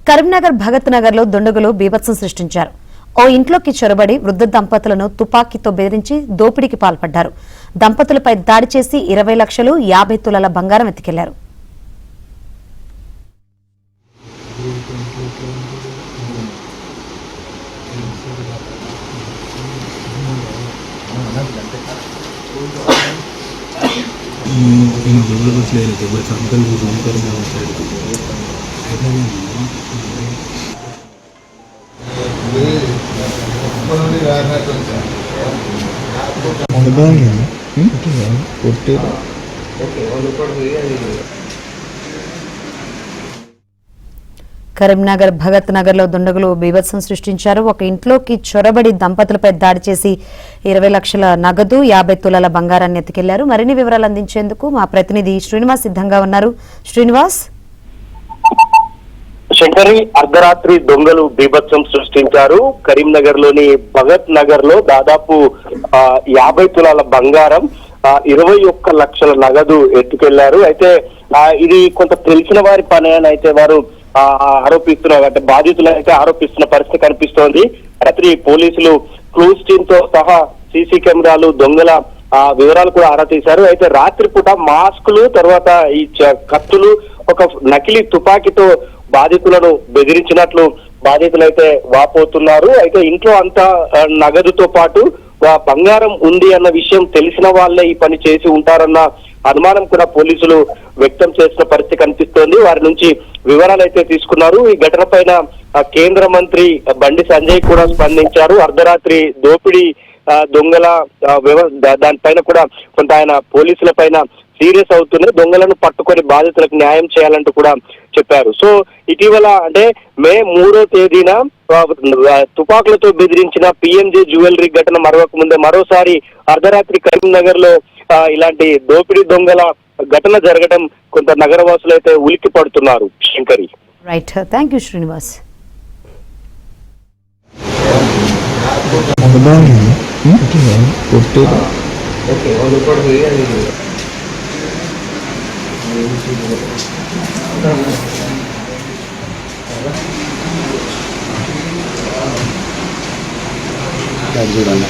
కరీంనగర్ భగత్ నగర్ లో దుండగులు బీభత్సం సృష్టించారు. ఓ ఇంట్లోకి చొరబడి వృద్ధ దంపతులను తుపాకీతో బెదిరించి దోపిడీకి పాల్పడ్డారు. దంపతులపై దాడి చేసి 20 లక్షలు 50 తులాల బంగారం ఎత్తుకెళ్లారు. కరీంనగర్ భగత్ నగర్ లో దుండగులు బీభత్సం సృష్టించారు. ఒక ఇంట్లోకి చొరబడి దంపతులపై దాడి చేసి 20 లక్షల నగదు 50 తులాల బంగారాన్ని ఎత్తుకెళ్లారు. మరిన్ని వివరాలు అందించేందుకు మా ప్రతినిధి శ్రీనివాస్ సిద్ధంగా ఉన్నారు. శ్రీనివాస్, శంకరి, అర్ధరాత్రి దొంగలు బీభత్సం సృష్టించారు. కరీంనగర్ లోని భగత్ నగర్ లో దాదాపు 50 తులాల బంగారం, 21 లక్షల నగదు ఎత్తుకెళ్లారు. అయితే ఇది కొంత తెలిసిన వారి పని అని అయితే వారు ఆరోపిస్తున్నారు. అంటే బాధితులు అయితే ఆరోపిస్తున్న పరిస్థితి కనిపిస్తోంది. రాత్రి పోలీసులు క్లూస్ టీమ్ తో సహా సీసీ కెమెరాలు, దొంగల వివరాలు కూడా ఆరా తీశారు. అయితే రాత్రిపూట మాస్కులు, తర్వాత ఈ కత్తులు, ఒక నకిలీ తుపాకీతో బాధితులను బెదిరించినట్లు బాధితులైతే వాపోతున్నారు. అయితే ఇంట్లో అంతా నగదుతో పాటు బంగారం ఉంది అన్న విషయం తెలిసిన వాళ్ళే ఈ పని చేసి ఉంటారన్న అనుమానం కూడా పోలీసులు వ్యక్తం చేసిన పరిస్థితి కనిపిస్తోంది. వారి నుంచి వివరాలు అయితే తీసుకున్నారు. ఈ ఘటన పైన కేంద్ర మంత్రి బండి సంజయ్ కూడా స్పందించారు. అర్ధరాత్రి దోపిడీ దొంగల దానిపైన కూడా కొంత ఆయన పోలీసుల పైన సీరియస్ అవుతుంది. దొంగలను పట్టుకొని బాధితులకు న్యాయం చేయాలంటూ కూడా చెప్పారు. సో ఇటీవల అంటే మే 3వ తేదీన తుపాకులతో బెదిరించిన పిఎంజే జ్యువెలరీ ఘటన మరొక ముందే మరోసారి అర్ధరాత్రి కరీంనగర్ లో ఇలాంటి దోపిడీ దొంగల ఘటన జరగడం కొంత నగరవాసులు అయితే ఉలిక్కి పడుతున్నారు. Shankari, right, thank you Srinivas. చూడండి.